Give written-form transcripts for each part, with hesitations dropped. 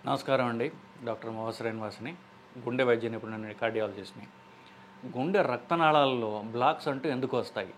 నమస్కారం అండి. డాక్టర్ మొహ శ్రీనివాస్‌ని. గుండె వైద్య నిపుణుడిని, కార్డియాలజిస్ట్‌ని. గుండె రక్తనాళాల్లో బ్లాక్స్ అంటూ ఎందుకొస్తాయి?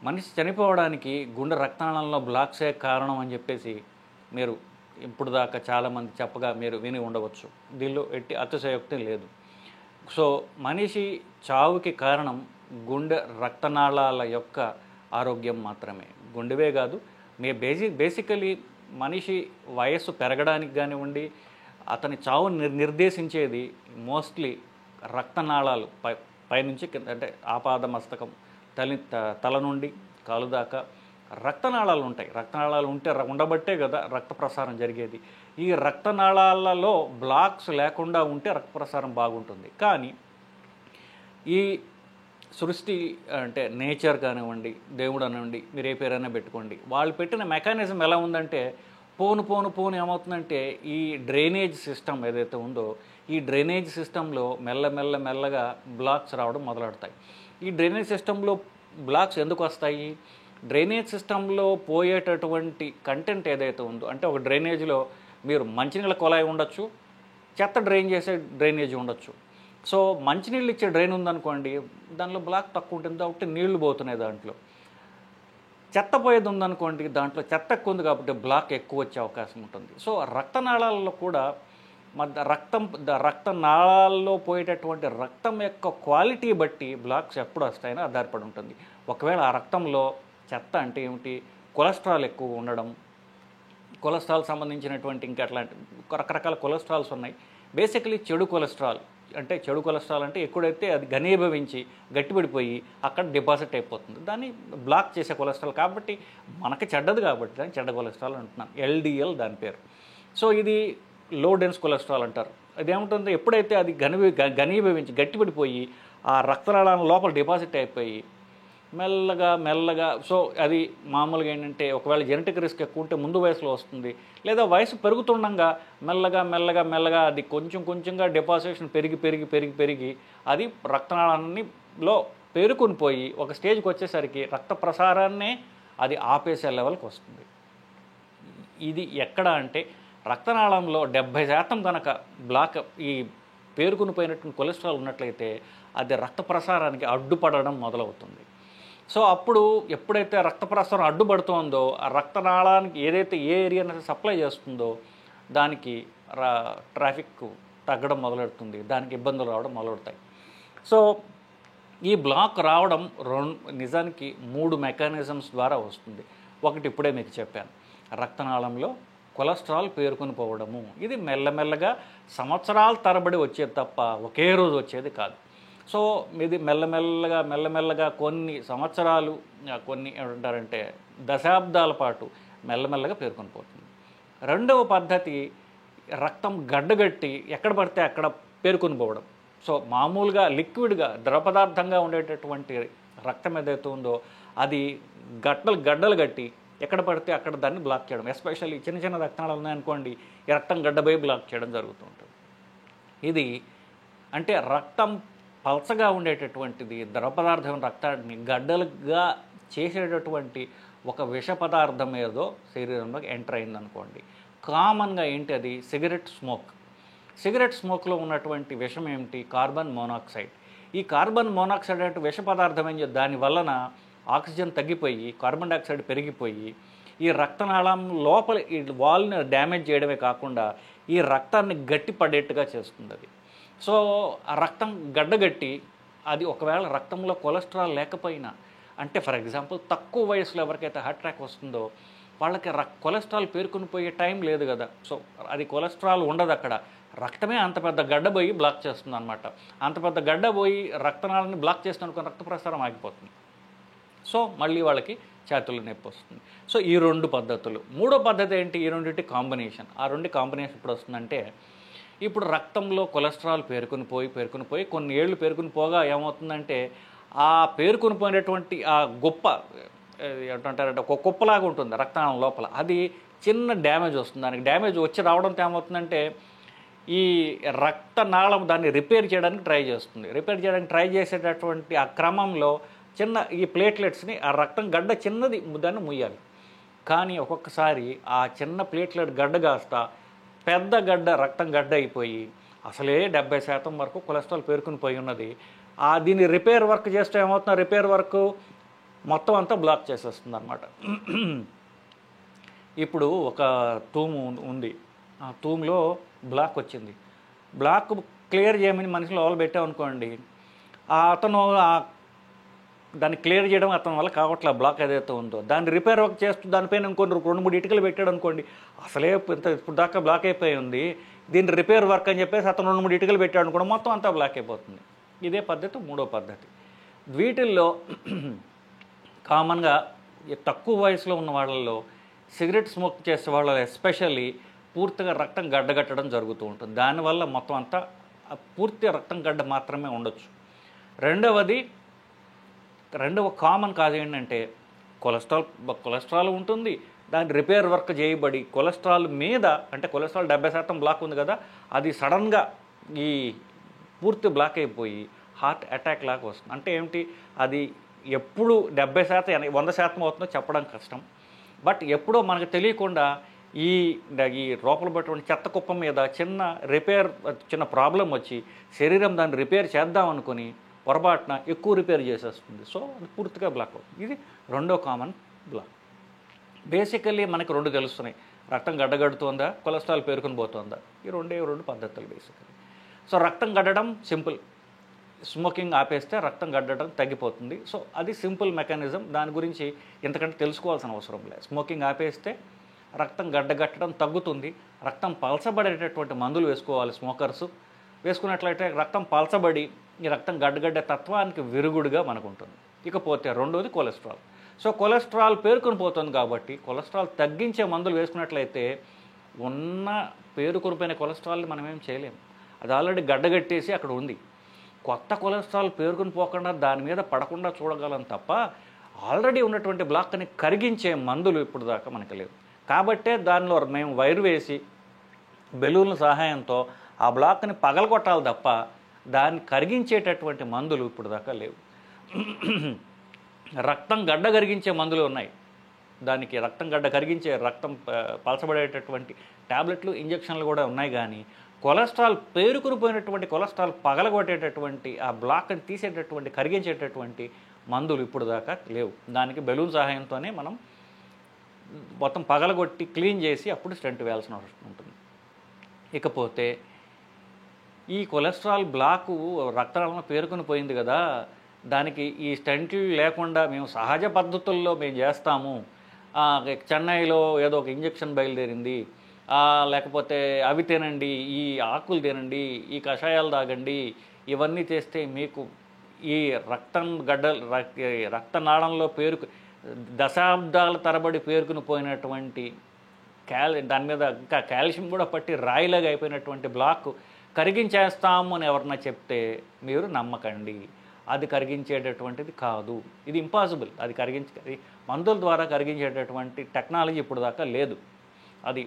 మనిషి చనిపోవడానికి గుండె రక్తనాళాల్లో బ్లాక్సే కారణం అని చెప్పేసి మీరు ఇప్పుడు దాకా చాలామంది చెప్పగా మీరు విని ఉండవచ్చు. దీనిలో ఎట్టి అతిశయోక్తి లేదు. సో, మనిషి చావుకి కారణం గుండె రక్తనాళాల యొక్క ఆరోగ్యం మాత్రమే. గుండెవే కాదు, బేసికలీ మనిషి వయస్సు పెరగడానికి కానివ్వండి, అతని చావుని నిర్దేశించేది మోస్ట్లీ రక్తనాళాలు పైనుంచి కింద, అంటే ఆపాద మస్తకం, తల నుండి కాలు దాకా రక్తనాళాలు ఉంటాయి. రక్తనాళాలు ఉండబట్టే కదా రక్త ప్రసారం జరిగేది. ఈ రక్తనాళాలలో బ్లాక్స్ లేకుండా ఉంటే రక్త ప్రసారం బాగుంటుంది. కానీ ఈ సృష్టి, అంటే నేచర్ కానివ్వండి, దేవుడు అనివ్వండి, మీరు ఏ పేరైనా పెట్టుకోండి, వాళ్ళు పెట్టిన మెకానిజం ఎలా ఉందంటే పోను ఏమవుతుందంటే ఈ డ్రైనేజ్ సిస్టమ్ ఏదైతే ఉందో, ఈ డ్రైనేజ్ సిస్టంలో మెల్లగా బ్లాక్స్ రావడం మొదలెడతాయి. ఈ డ్రైనేజ్ సిస్టంలో బ్లాక్స్ ఎందుకు వస్తాయి? డ్రైనేజ్ సిస్టంలో పోయేటటువంటి కంటెంట్ ఏదైతే ఉందో, అంటే ఒక డ్రైనేజ్లో మీరు మంచినీళ్ళ కుళాయి ఉండొచ్చు, చెత్త డ్రైన్ చేసే డ్రైనేజ్ ఉండొచ్చు. సో మంచినీళ్ళు ఇచ్చే డ్రైన్ ఉందనుకోండి, దానిలో బ్లాక్ తక్కువ ఉంటుంది కాబట్టి నీళ్లు పోతున్నాయి. దాంట్లో చెత్త పోయేది ఉందనుకోండి, దాంట్లో చెత్త ఎక్కువ ఉంది కాబట్టి బ్లాక్ ఎక్కువ వచ్చే అవకాశం ఉంటుంది. సో రక్తనాళాలలో కూడా రక్తనాళాల్లో పోయేటటువంటి రక్తం యొక్క క్వాలిటీ బట్టి బ్లాక్స్ ఎప్పుడు వస్తాయని ఆధారపడి ఉంటుంది. ఒకవేళ ఆ రక్తంలో చెత్త అంటే ఏమిటి, కొలెస్ట్రాల్ ఎక్కువ ఉండడం, కొలెస్ట్రాల్ సంబంధించినటువంటి ఇంకా అట్లాంటి రకరకాల కొలెస్ట్రాల్స్ ఉన్నాయి. బేసికలీ చెడు కొలెస్ట్రాల్ అంటే ఎక్కడైతే అది ఘనీభవించి గట్టిపడిపోయి అక్కడ డిపాజిట్ అయిపోతుంది, దాన్ని బ్లాక్ చేసే కొలెస్ట్రాల్. కాబట్టి మనకి చెడ్డది కాబట్టి దాన్ని చెడ్డ కొలెస్ట్రాల్ అంటున్నాం. ఎల్డిఎల్ దాని పేరు. సో ఇది లో డెన్స్ కొలెస్ట్రాల్ అంటారు. అదేముంటుంది, ఎప్పుడైతే అది ఘనీభవించి గట్టిపడిపోయి ఆ రక్తనాళాల లోపల డిపాజిట్ అయిపోయి మెల్లగా సో అది మామూలుగా ఏంటంటే ఒకవేళ జెనెటిక్ రిస్క్ ఎక్కువ ఉంటే ముందు వయసులో వస్తుంది, లేదా వయసు పెరుగుతుండగా మెల్లగా అది కొంచెంగా డిపాజిషన్ పెరిగి అది రక్తనాళాల్లో పేరుకొని పోయి ఒక స్టేజ్కి వచ్చేసరికి రక్త ప్రసారాన్నే అది ఆపేసే లెవెల్కి వస్తుంది. ఇది ఎక్కడ అంటే రక్తనాళంలో 70% కనుక బ్లాక్, ఈ పేరుకుని పోయినటువంటి కొలెస్ట్రాల్ ఉన్నట్లయితే అది రక్త ప్రసారానికి అడ్డుపడడం మొదలవుతుంది. సో అప్పుడు ఎప్పుడైతే రక్త ప్రసారం అడ్డుపడుతోందో, ఆ రక్తనాళానికి ఏదైతే ఏ ఏరియాని సప్లై చేస్తుందో దానికి ట్రాఫిక్ తగ్గడం మొదలెడుతుంది, దానికి ఇబ్బందులు రావడం మొదలెడతాయి. సో ఈ బ్లాక్ రావడం నిజానికి 3 మెకానిజమ్స్ ద్వారా వస్తుంది. ఒకటి ఇప్పుడే మీకు చెప్పాను, రక్తనాళంలో కొలెస్ట్రాల్ పేరుకొని పోవడము. ఇది మెల్లగా సంవత్సరాల తరబడి వచ్చేది తప్ప ఒకే రోజు వచ్చేది కాదు. సో ఇది మెల్లమెల్లగా కొన్ని సంవత్సరాలు, కొన్ని ఏమంటారంటే దశాబ్దాల పాటు మెల్లమెల్లగా పేరుకొని పోతుంది. రెండవ పద్ధతి రక్తం గడ్డగట్టి ఎక్కడ పడితే అక్కడ పేరుకొని పోవడం. సో మామూలుగా లిక్విడ్గా ద్రవ పదార్థంగా ఉండేటటువంటి రక్తం ఏదైతే ఉందో అది గడ్డలు కట్టి ఎక్కడ పడితే అక్కడ దాన్ని బ్లాక్ చేయడం. ఎస్పెషల్లీ చిన్న రక్తనాళాలు ఉన్నాయనుకోండి, ఈ రక్తం గడ్డపోయి బ్లాక్ చేయడం జరుగుతూ ఉంటుంది. ఇది అంటే రక్తం పల్చగా ఉండేటటువంటిది ద్రవ పదార్థం రక్తాన్ని గడ్డలుగా చేసేటటువంటి ఒక విష పదార్థం ఏదో శరీరంలోకి ఎంటర్ అయిందనుకోండి. కామన్గా ఏంటి అది, సిగరెట్ స్మోక్లో ఉన్నటువంటి విషం ఏమిటి, కార్బన్ మోనాక్సైడ్. ఈ కార్బన్ మోనాక్సైడ్ అంటే విష పదార్థం ఏం చేస్తుంది, దాని వలన ఆక్సిజన్ తగ్గిపోయి కార్బన్ డైఆక్సైడ్ పెరిగిపోయి ఈ రక్తనాళం లోపల ఈ వాల్ని డ్యామేజ్ చేయడమే కాకుండా ఈ రక్తాన్ని గట్టి పడేట్టుగా చేస్తుంది అది. సో ఆ రక్తం గడ్డగట్టి అది ఒకవేళ రక్తంలో కొలెస్ట్రాల్ లేకపోయినా, అంటే ఫర్ ఎగ్జాంపుల్ తక్కువ వయసులో ఎవరికైతే హార్ట్ అటాక్ వస్తుందో వాళ్ళకి కొలెస్ట్రాల్ పేరుకుని పోయే టైం లేదు కదా. సో అది కొలెస్ట్రాల్ ఉండదు అక్కడ, రక్తమే అంత పెద్ద గడ్డ పోయి బ్లాక్ చేస్తుంది అనమాట. అంత పెద్ద గడ్డ పోయి రక్తనాళాన్ని బ్లాక్ చేస్తున్న రక్త ప్రసారం ఆగిపోతుంది. సో మళ్ళీ వాళ్ళకి ఛాతీలో నొప్పి వస్తుంది. సో ఈ 2 పద్ధతులు. మూడో పద్ధతి ఏంటి, ఈ రెండింటి కాంబినేషన్. ఆ 2 కాంబినేషన్ ఇప్పుడు వస్తుందంటే, ఇప్పుడు రక్తంలో కొలెస్ట్రాల్ పేరుకుని పోయి కొన్ని ఏళ్ళు పేరుకుని పోగా ఏమవుతుందంటే ఆ పేరుకుని పోయినటువంటి ఆ గొప్ప ఏంటంటారంటే ఒక కుప్పలాగా ఉంటుంది రక్తనాళం లోపల, అది చిన్న డ్యామేజ్ వస్తుంది. దానికి డ్యామేజ్ వచ్చి రావడంతో ఏమవుతుందంటే ఈ రక్తనాళం దాన్ని రిపేర్ చేయడానికి ట్రై చేసేటటువంటి ఆ క్రమంలో చిన్న ఈ ప్లేట్లెట్స్ని, ఆ రక్తం గడ్డ చిన్నది దాన్ని ముయ్యాలి. కానీ ఒక్కొక్కసారి ఆ చిన్న ప్లేట్లెట్ గడ్డ కాస్త పెద్ద గడ్డ రక్తం గడ్డ అయిపోయి అసలే 70% వరకు కొలెస్ట్రాల్ పేరుకుని పోయి ఉన్నది. దీన్ని రిపేర్ వర్క్ చేస్తే ఏమవుతుంది, రిపేర్ వర్క్ మొత్తం అంతా బ్లాక్ చేసేస్తుంది అనమాట. ఇప్పుడు ఒక తూము ఉంది, ఆ తూములో బ్లాక్ వచ్చింది. బ్లాక్ క్లియర్ చేయమని మనిషిలో లోపల పెట్టామనుకోండి, అతను దాన్ని క్లియర్ చేయడం అతని వల్ల కావట్లే. బ్లాక్ ఏదైతే ఉందో దాన్ని రిపేర్ వర్క్ చేస్తూ దానిపైన ఇంకొన్ని 2-3 ఇటుకలు పెట్టాడు అనుకోండి, అసలే ఇప్పుడు దాకా బ్లాక్ అయిపోయి ఉంది, దీన్ని రిపేర్ వర్క్ అని చెప్పేసి అతను 2-3 ఇటుకలు పెట్టాడు అనుకోండి, మొత్తం అంతా బ్లాక్ అయిపోతుంది. ఇదే పద్ధతి. మూడో పద్ధతి, వీటిల్లో కామన్గా తక్కువ వయసులో ఉన్న వాళ్ళల్లో సిగరెట్ స్మోక్ చేసే వాళ్ళలో ఎస్పెషల్లీ పూర్తిగా రక్తం గడ్డగట్టడం జరుగుతూ ఉంటుంది. దానివల్ల మొత్తం అంతా పూర్తి రక్తం గడ్డ మాత్రమే ఉండొచ్చు. రెండవ కామన్ కాజ్ ఏంటంటే కొలెస్ట్రాల్ ఉంటుంది, దాని రిపేర్ వర్క్ చేయబడి కొలెస్ట్రాల్ మీద, అంటే కొలెస్ట్రాల్ 70% బ్లాక్ ఉంది కదా, అది సడన్గా ఈ పూర్తి బ్లాక్ అయిపోయి హార్ట్ అటాక్ లాగా వస్తుంది. అంటే ఏమిటి, అది ఎప్పుడు 70%, 100% అవుతుందో చెప్పడం కష్టం. బట్ ఎప్పుడో మనకు తెలియకుండా ఈ లోపల పట్టుకుని చెత్త కుప్ప మీద చిన్న ప్రాబ్లం వచ్చి శరీరం దాన్ని రిపేర్ చేద్దాం అనుకుని పొరపాటున ఎక్కువ రిపేర్ చేసేస్తుంది. సో అది పూర్తిగా బ్లాక్ అవుతుంది. ఇది రెండో కామన్ బ్లాక్. బేసికల్లీ మనకి 2 తెలుస్తున్నాయి, రక్తం గడ్డగడుతుందా, కొలెస్ట్రాల్ పేరుకుని పోతుందా. ఈ రెండు పద్ధతులు బేసికల్లీ. సో రక్తం గడ్డడం సింపుల్, స్మోకింగ్ ఆపేస్తే రక్తం గడ్డడం తగ్గిపోతుంది. సో అది సింపుల్ మెకానిజం, దాని గురించి ఇంతకంటే తెలుసుకోవాల్సిన అవసరం లేదు. స్మోకింగ్ ఆపేస్తే రక్తం గడ్డగట్టడం తగ్గుతుంది. రక్తం పలచబడేటటువంటి మందులు వేసుకోవాలి స్మోకర్సు. వేసుకున్నట్లయితే రక్తం పలచబడి ఈ రక్తం గడ్డగడ్డే తత్వానికి విరుగుడుగా మనకు ఉంటుంది. ఇకపోతే రెండోది కొలెస్ట్రాల్. సో కొలెస్ట్రాల్ పేరుకొని పోతుంది కాబట్టి కొలెస్ట్రాల్ తగ్గించే మందులు వేసుకున్నట్లయితే ఉన్న పేరుకొనిపోయిన కొలెస్ట్రాల్ని మనం ఏం చేయలేము, అది ఆల్రెడీ గడ్డగట్టేసి అక్కడ ఉంది. కొత్త కొలెస్ట్రాల్ పేరుకొని పోకుండా దాని మీద పడకుండా చూడగలం తప్ప ఆల్రెడీ ఉన్నటువంటి బ్లాక్ని కరిగించే మందులు ఇప్పుడు దాకా మనకు లేవు. కాబట్టే దానిలో మేము వైరు వేసి బెలూన్ల సహాయంతో ఆ బ్లాక్ని పగలగొట్టాలి తప్ప దాన్ని కరిగించేటటువంటి మందులు ఇప్పుడు దాకా లేవు. రక్తం గడ్డ కరిగించే మందులు ఉన్నాయి, దానికి రక్తం గడ్డ కరిగించే, రక్తం పలచబడేటటువంటి ట్యాబ్లెట్లు, ఇంజక్షన్లు కూడా ఉన్నాయి. కానీ కొలెస్ట్రాల్ పేరుకునిపోయినటువంటి కొలెస్ట్రాల్ పగలగొట్టేటటువంటి, ఆ బ్లాక్ని తీసేటటువంటి, కరిగించేటటువంటి మందులు ఇప్పుడు దాకా లేవు. దానికి బెలూన్ సహాయంతోనే మనం మొత్తం పగలగొట్టి క్లీన్ చేసి అప్పుడు స్టెంట్ వేయాల్సిన అవసరం ఉంటుంది. ఇకపోతే ఈ కొలెస్ట్రాల్ బ్లాకు రక్తనాళంలో పేరుకుని పోయింది కదా, దానికి ఈ స్టెంట్లు లేకుండా మేము సహజ పద్ధతుల్లో మేము చేస్తాము, చెన్నైలో ఏదో ఒక ఇంజక్షన్ బయలుదేరింది, లేకపోతే అవి తినండి, ఈ ఆకులు తినండి, ఈ కషాయాలు తాగండి, ఇవన్నీ చేస్తే మీకు ఈ రక్తనాళంలో దశాబ్దాల తరబడి పేరుకుని పోయినటువంటి దాని మీద ఇంకా కాల్షియం కూడా పట్టి రాయిలాగా అయిపోయినటువంటి బ్లాక్ కరిగించేస్తాము అని ఎవరన్నా చెప్తే మీరు నమ్మకండి. అది కరిగించేటటువంటిది కాదు, ఇది ఇంపాసిబుల్. అది మందుల ద్వారా కరిగించేటటువంటి టెక్నాలజీ ఇప్పుడు దాకా లేదు. అది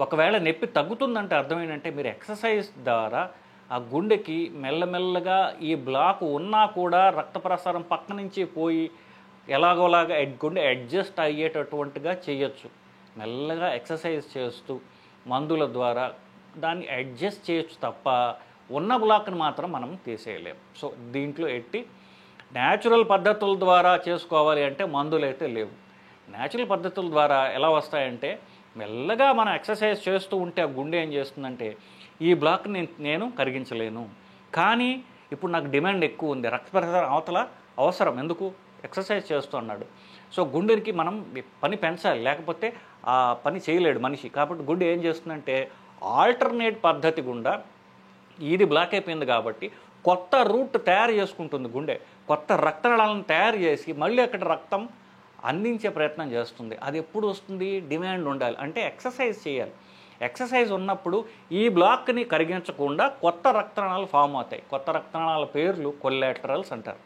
ఒకవేళ నొప్పి తగ్గుతుందంటే అర్థం ఏంటంటే మీరు ఎక్సర్సైజ్ ద్వారా ఆ గుండెకి మెల్లమెల్లగా ఈ బ్లాక్ ఉన్నా కూడా రక్త ప్రసారం పక్క నుంచి పోయి ఎలాగోలాగా గుండె అడ్జస్ట్ అయ్యేటటువంటిగా చేయొచ్చు. మెల్లగా ఎక్సర్సైజ్ చేస్తూ మందుల ద్వారా దాన్ని అడ్జస్ట్ చేయొచ్చు తప్ప ఉన్న బ్లాక్ని మాత్రం మనం తీసేయలేము. సో దీంట్లో న్యాచురల్ పద్ధతుల ద్వారా చేసుకోవాలి అంటే మందులు అయితే లేవు. న్యాచురల్ పద్ధతుల ద్వారా ఎలా వస్తాయంటే మెల్లగా మనం ఎక్సర్సైజ్ చేస్తూ ఉంటే ఆ గుండె ఏం చేస్తుందంటే ఈ బ్లాక్ని నేను కరిగించలేను, కానీ ఇప్పుడు నాకు డిమాండ్ ఎక్కువ ఉంది, రక్త ప్రసారం అవతల అవసరం, ఎందుకు ఎక్సర్సైజ్ చేస్తూ అన్నాడు. సో గుండెకి మనం పని పెంచాలి, లేకపోతే ఆ పని చేయలేడు మనిషి. కాబట్టి గుండె ఏం చేస్తుందంటే ఆల్టర్నేట్ పద్ధతి గుండా ఇది బ్లాక్ అయిపోయింది కాబట్టి కొత్త రూట్ తయారు చేసుకుంటుంది. గుండె కొత్త రక్తనాళాలను తయారు చేసి మళ్ళీ అక్కడ రక్తం అందించే ప్రయత్నం చేస్తుంది. అది ఎప్పుడు వస్తుంది, డిమాండ్ ఉండాలి, అంటే ఎక్సర్సైజ్ చేయాలి. ఎక్సర్సైజ్ ఉన్నప్పుడు ఈ బ్లాక్ని కరిగించకుండా కొత్త రక్తనాళాలు ఫామ్ అవుతాయి. కొత్త రక్తనాళాల పేర్లు కొల్లాటరల్స్ అంటారు.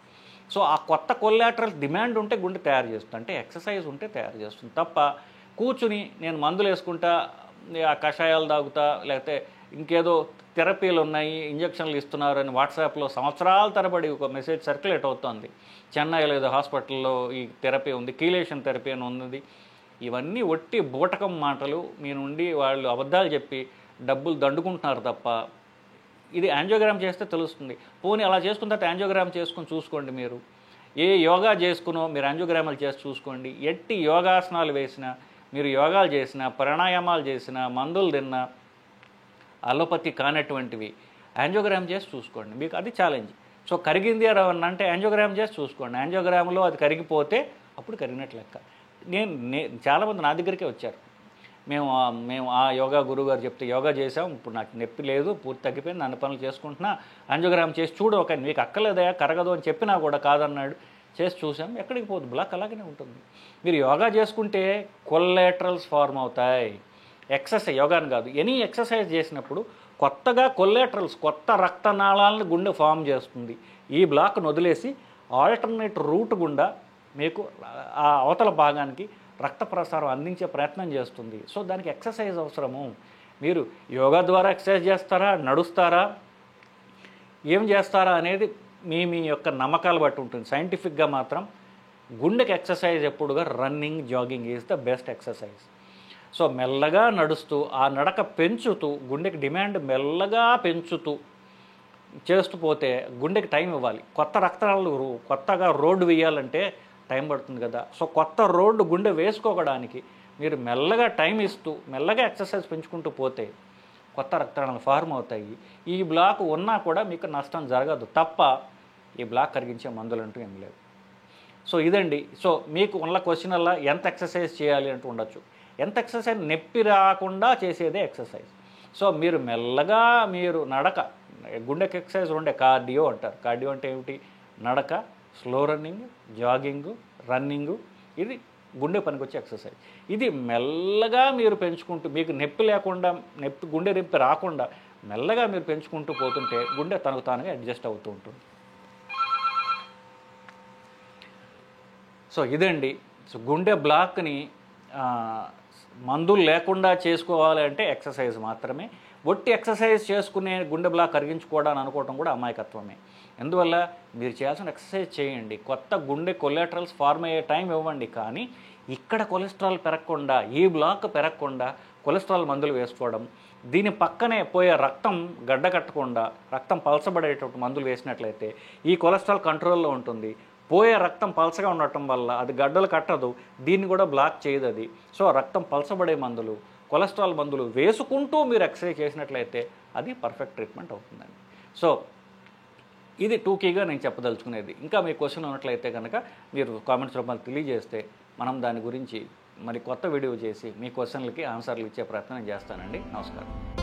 సో ఆ కొత్త కొల్లాటరల్స్ డిమాండ్ ఉంటే గుండె తయారు చేస్తుంది, అంటే ఎక్సర్సైజ్ ఉంటే తయారు చేస్తుంది తప్ప కూర్చుని నేను మందులు వేసుకుంటా, ఆ కషాయాలు తాగుతా, లేకపోతే ఇంకేదో థెరపీలు ఉన్నాయి, ఇంజక్షన్లు ఇస్తున్నారు అని వాట్సాప్లో సంవత్సరాల తరబడి ఒక మెసేజ్ సర్క్యులేట్ అవుతుంది. చెన్నైలో ఏదో హాస్పిటల్లో ఈ థెరపీ ఉంది, కీలేషన్ థెరపీ అని ఉంది, ఇవన్నీ ఒట్టి బూటకం మాటలు. మీ నుండి వాళ్ళు అబద్ధాలు చెప్పి డబ్బులు దండుకుంటున్నారు తప్ప ఇది యాంజియోగ్రామ్ చేస్తే తెలుస్తుంది. పోనీ అలా చేసుకున్న తర్వాత యాంజియోగ్రామ్ చేసుకొని చూసుకోండి. మీరు ఏ యోగా చేసుకునో మీరు యాంజియోగ్రామాలు చేసి చూసుకోండి. ఎట్టి యోగాసనాలు వేసినా, మీరు యోగాలు చేసినా, ప్రాణాయామాలు చేసినా, మందులు తిన్నా, అలోపతి కానటువంటివి యాంజియోగ్రామ్ చేసి చూసుకోండి. మీకు అది ఛాలెంజ్. సో కరిగింది అని అంటే యాంజియోగ్రామ్ చేసి చూసుకోండి. యాంజియోగ్రామ్లో అది కరిగిపోతే అప్పుడు కరిగినట్లు లెక్క. చాలామంది నా దగ్గరికే వచ్చారు. మేము ఆ యోగా గురువు గారు చెప్తే యోగా చేసాం, ఇప్పుడు నాకు నొప్పి లేదు, పూర్తి తగ్గిపోయింది, అన్ని పనులు చేసుకుంటున్నా, యాంజియోగ్రామ్ చేసి చూడు, ఒక మీకు అక్కర్లేదా కరగదు అని చెప్పినా కూడా కాదన్నాడు. చేసి చూసాం, ఎక్కడికి పోదు, బ్లాక్ అలాగనే ఉంటుంది. మీరు యోగా చేసుకుంటే కొల్లేటరల్స్ ఫార్మ్ అవుతాయి. ఎక్సర్సైజ్ యోగాని కాదు, ఎనీ ఎక్సర్సైజ్ చేసినప్పుడు కొత్తగా కొల్లేటరల్స్, కొత్త రక్తనాళాలను గుండె ఫామ్ చేస్తుంది. ఈ బ్లాక్ను వదిలేసి ఆల్టర్నేట్ రూట్ గుండా మీకు ఆ అవతల భాగానికి రక్త ప్రసారం అందించే ప్రయత్నం చేస్తుంది. సో దానికి ఎక్సర్సైజ్ అవసరము. మీరు యోగా ద్వారా ఎక్సర్సైజ్ చేస్తారా, నడుస్తారా, ఏం చేస్తారా అనేది మీ యొక్క నమ్మకాలు బట్టి ఉంటుంది. సైంటిఫిక్గా మాత్రం గుండెకి ఎక్సర్సైజ్ ఎప్పుడుగా running, jogging is the best exercise. So మెల్లగా నడుస్తూ ఆ నడక పెంచుతూ గుండెకి డిమాండ్ మెల్లగా పెంచుతూ చేస్తూ పోతే గుండెకి టైం ఇవ్వాలి. కొత్త రక్తనాళాలు కొత్తగా రోడ్డు వేయాలంటే టైం పడుతుంది కదా. సో కొత్త రోడ్డు గుండె వేసుకోవడానికి మీరు మెల్లగా టైం ఇస్తూ మెల్లగా ఎక్సర్సైజ్ పెంచుకుంటూ పోతే కొత్త రక్తనాళాలు ఫార్మ్ అవుతాయి. ఈ బ్లాక్ ఉన్నా కూడా మీకు నష్టం జరగదు తప్ప ఈ బ్లాక్ కరిగించే మందులంటూ ఏం లేవు. సో ఇదండి. సో మీకు ఉన్న క్వశ్చన్ వల్ల ఎంత ఎక్సర్సైజ్ చేయాలి అంటూ ఉండొచ్చు. ఎంత ఎక్సర్సైజ్ నొప్పి రాకుండా చేసేదే ఎక్సర్సైజ్. సో మీరు మెల్లగా మీరు నడక, గుండెకి ఎక్సర్సైజ్ ఉండే కార్డియో అంటారు. కార్డియో అంటే ఏమిటి? నడక, స్లో రన్నింగ్, జాగింగు, రన్నింగు, ఇది గుండె పనికి వచ్చే ఎక్సర్సైజ్. ఇది మెల్లగా మీరు పెంచుకుంటూ మీకు నొప్పి లేకుండా, గుండె నొప్పి రాకుండా మెల్లగా మీరు పెంచుకుంటూ పోతుంటే గుండె తనకు తానుగా అడ్జస్ట్ అవుతూ ఉంటుంది. సో ఇదండి. సో గుండె బ్లాక్ని మందులు లేకుండా చేసుకోవాలి అంటే ఎక్సర్సైజ్ మాత్రమే. ఒట్టి ఎక్సర్సైజ్ చేసుకునే గుండె బ్లాక్ కరిగించుకోవడానికి అనుకోవడం కూడా అమాయకత్వమే. ఎందువల్ల మీరు చేయాల్సిన ఎక్సర్సైజ్ చేయండి, కొత్త గుండె కొలెటరల్స్ ఫార్మ్ అయ్యే టైం ఇవ్వండి. కానీ ఇక్కడ కొలెస్ట్రాల్ పెరగకుండా, ఈ బ్లాక్ పెరగకుండా కొలెస్ట్రాల్ మందులు వేసుకోవడం, దీని పక్కనే పోయే రక్తం గడ్డ కట్టకుండా రక్తం పలచబడేటటువంటి మందులు వేసినట్లయితే ఈ కొలెస్ట్రాల్ కంట్రోల్లో ఉంటుంది. పోయే రక్తం పలసగా ఉండటం వల్ల అది గడ్డలు కట్టదు, దీన్ని కూడా బ్లాక్ చేయదు అది. సో రక్తం పలసబడే మందులు, కొలెస్ట్రాల్ మందులు వేసుకుంటూ మీరు ఎక్సర్సైజ్ చేసినట్లయితే అది పర్ఫెక్ట్ ట్రీట్మెంట్ అవుతుందండి. సో ఇది టూకీగా నేను చెప్పదలుచుకునేది. ఇంకా మీ క్వశ్చన్ ఉన్నట్లయితే కనుక మీరు కామెంట్స్ రూపంలో తెలియజేస్తే మనం దాని గురించి మరి కొత్త వీడియో చేసి మీ క్వశ్చన్లకి ఆన్సర్లు ఇచ్చే ప్రయత్నం చేస్తానండి. నమస్కారం.